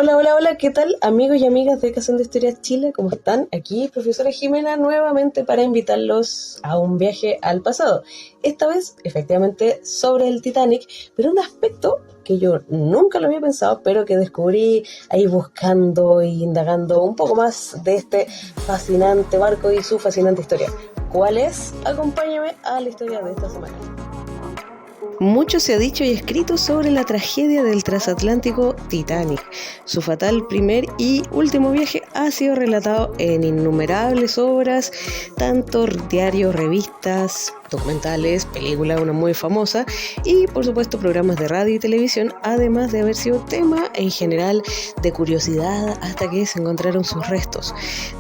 Hola, hola, hola, ¿qué tal amigos y amigas de Casa de Historia Chile? ¿Cómo están? Aquí profesora Jimena nuevamente para invitarlos a un viaje al pasado. Esta vez, efectivamente, sobre el Titanic, pero un aspecto que yo nunca lo había pensado, pero que descubrí ahí buscando e indagando un poco más de este fascinante barco y su fascinante historia. ¿Cuál es? Acompáñame a la historia de esta semana. Mucho se ha dicho y escrito sobre la tragedia del transatlántico Titanic. Su fatal primer y último viaje ha sido relatado en innumerables obras, tanto diarios, revistas, documentales, película, una muy famosa, y por supuesto programas de radio y televisión, además de haber sido tema en general de curiosidad hasta que se encontraron sus restos.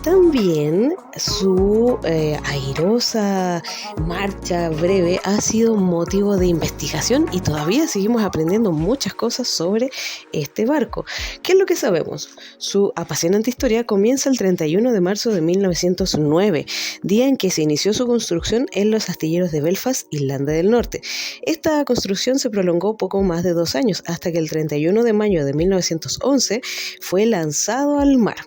También su airosa marcha breve ha sido motivo de investigación y todavía seguimos aprendiendo muchas cosas sobre este barco. ¿Qué es lo que sabemos? Su apasionante historia comienza el 31 de marzo de 1909, día en que se inició su construcción en los astilleros de Belfast, Irlanda del Norte. Esta construcción se prolongó poco más de 2 años, hasta que el 31 de mayo de 1911 fue lanzado al mar.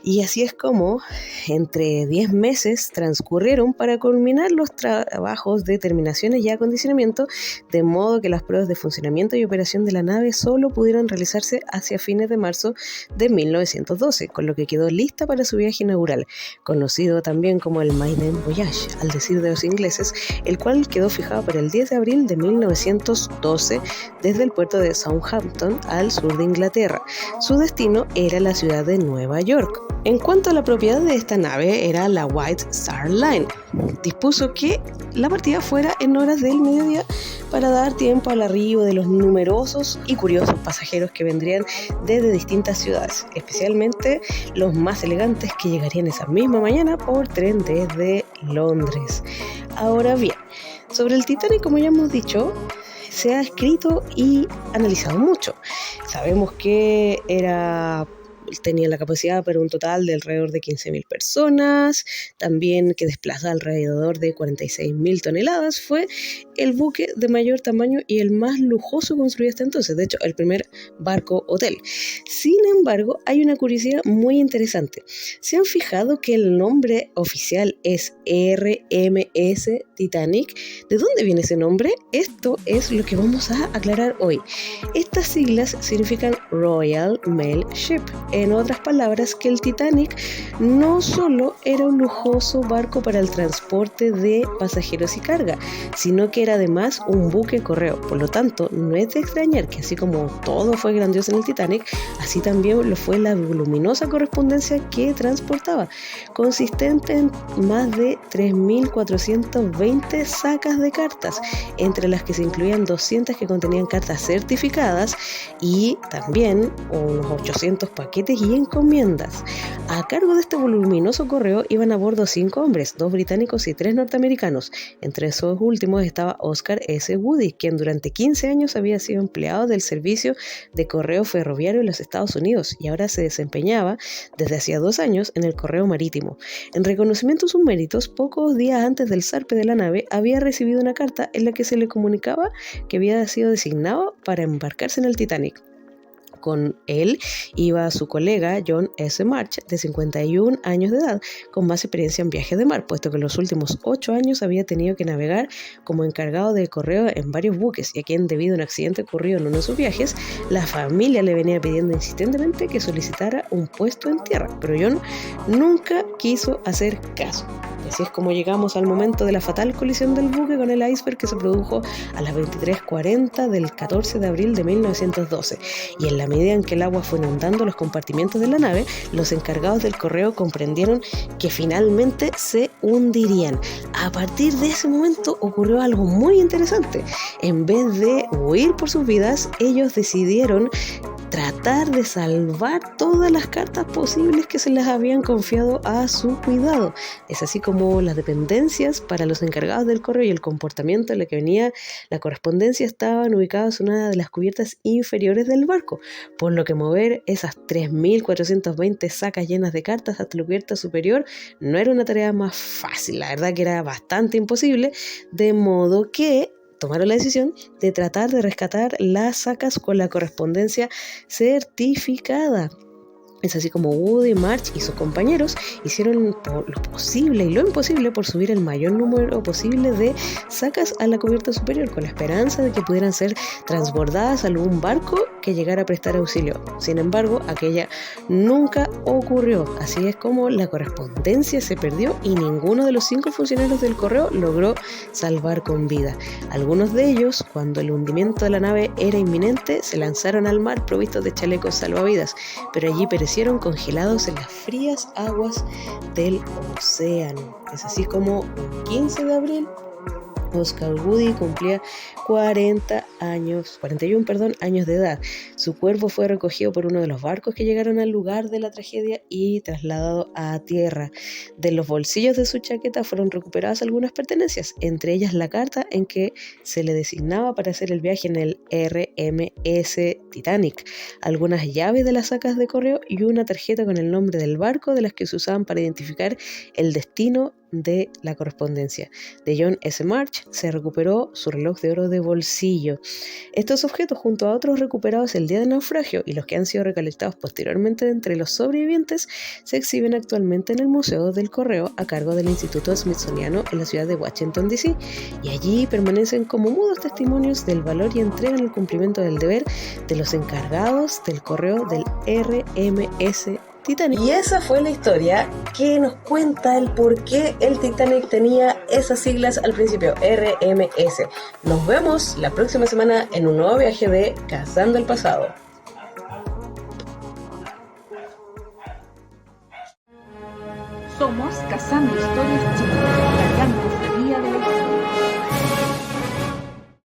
Y así es como entre 10 meses transcurrieron para culminar los trabajos de terminaciones y acondicionamiento, de modo que las pruebas de funcionamiento y operación de la nave solo pudieron realizarse hacia fines de marzo de 1912, con lo que quedó lista para su viaje inaugural, conocido también como el Maiden Voyage, al decir de los ingleses, el cual quedó fijado para el 10 de abril de 1912 desde el puerto de Southampton al sur de Inglaterra. Su destino era la ciudad de Nueva York. En cuanto a la propiedad de esta nave, era la White Star Line. Dispuso que la partida fuera en horas del mediodía para dar tiempo al arribo de los numerosos y curiosos pasajeros que vendrían desde distintas ciudades, especialmente los más elegantes que llegarían esa misma mañana por tren desde Londres. Ahora bien, sobre el Titanic, como ya hemos dicho, se ha escrito y analizado mucho. Sabemos que tenía la capacidad para un total de alrededor de 15.000 personas, también que desplaza alrededor de 46.000 toneladas, fue el buque de mayor tamaño y el más lujoso construido hasta entonces, de hecho el primer barco hotel. Sin embargo, hay una curiosidad muy interesante. ¿Se han fijado que el nombre oficial es RMS Titanic? ¿De dónde viene ese nombre? Esto es lo que vamos a aclarar hoy. Estas siglas significan Royal Mail Ship. En otras palabras, que el Titanic no solo era un lujoso barco para el transporte de pasajeros y carga, sino que era además un buque correo. Por lo tanto, no es de extrañar que así como todo fue grandioso en el Titanic, así también lo fue la voluminosa correspondencia que transportaba, consistente en más de 3.420 sacas de cartas, entre las que se incluían 200 que contenían cartas certificadas y también unos 800 paquetes y encomiendas. A cargo de este voluminoso correo iban a bordo 5 hombres, 2 británicos y 3 norteamericanos. Entre esos últimos estaba Oscar S. Woody, quien durante 15 años había sido empleado del servicio de correo ferroviario en los Estados Unidos y ahora se desempeñaba desde hacía 2 años en el correo marítimo. En reconocimiento a sus méritos, pocos días antes del zarpe de la nave había recibido una carta en la que se le comunicaba que había sido designado para embarcarse en el Titanic. Con él iba su colega John S. March, de 51 años de edad, con más experiencia en viajes de mar, puesto que en los últimos 8 años había tenido que navegar como encargado de correo en varios buques, y a quien, debido a un accidente ocurrido en uno de sus viajes, la familia le venía pidiendo insistentemente que solicitara un puesto en tierra, pero John nunca quiso hacer caso. Así es como llegamos al momento de la fatal colisión del buque con el iceberg, que se produjo a las 23:40 del 14 de abril de 1912, y en la medida en que el agua fue inundando los compartimientos de la nave, los encargados del correo comprendieron que finalmente se hundirían. A partir de ese momento ocurrió algo muy interesante. En vez de huir por sus vidas, ellos decidieron tratar de salvar todas las cartas posibles que se les habían confiado a su cuidado. Es así como las dependencias para los encargados del correo y el comportamiento en el que venía la correspondencia estaban ubicados en una de las cubiertas inferiores del barco, por lo que mover esas 3.420 sacas llenas de cartas hasta la cubierta superior no era una tarea más fácil, la verdad que era bastante imposible, de modo que tomaron la decisión de tratar de rescatar las sacas con la correspondencia certificada. Es así como Woody, Marge y sus compañeros hicieron lo posible y lo imposible por subir el mayor número posible de sacas a la cubierta superior, con la esperanza de que pudieran ser transbordadas a algún barco que llegara a prestar auxilio. Sin embargo, aquella nunca ocurrió. Así es como la correspondencia se perdió y ninguno de los 5 funcionarios del correo logró salvar con vida. Algunos de ellos, cuando el hundimiento de la nave era inminente, se lanzaron al mar provistos de chalecos salvavidas, pero allí perecieron congelados en las frías aguas del océano. Es así como un 15 de abril Oscar Woody cumplía 41 años de edad. Su cuerpo fue recogido por uno de los barcos que llegaron al lugar de la tragedia y trasladado a tierra. De los bolsillos de su chaqueta fueron recuperadas algunas pertenencias, entre ellas la carta en que se le designaba para hacer el viaje en el RMS Titanic, algunas llaves de las sacas de correo y una tarjeta con el nombre del barco de las que se usaban para identificar el destino de la correspondencia. De John S. March se recuperó su reloj de oro de bolsillo. Estos objetos, junto a otros recuperados el día del naufragio y los que han sido recolectados posteriormente entre los sobrevivientes, se exhiben actualmente en el Museo del Correo a cargo del Instituto Smithsoniano en la ciudad de Washington, D.C. y allí permanecen como mudos testimonios del valor y entrega en el cumplimiento del deber de los encargados del correo del RMS Titanic. Y esa fue la historia que nos cuenta el por qué el Titanic tenía esas siglas al principio, RMS. Nos vemos la próxima semana en un nuevo viaje de Cazando el Pasado. Somos Cazando Historias Chile.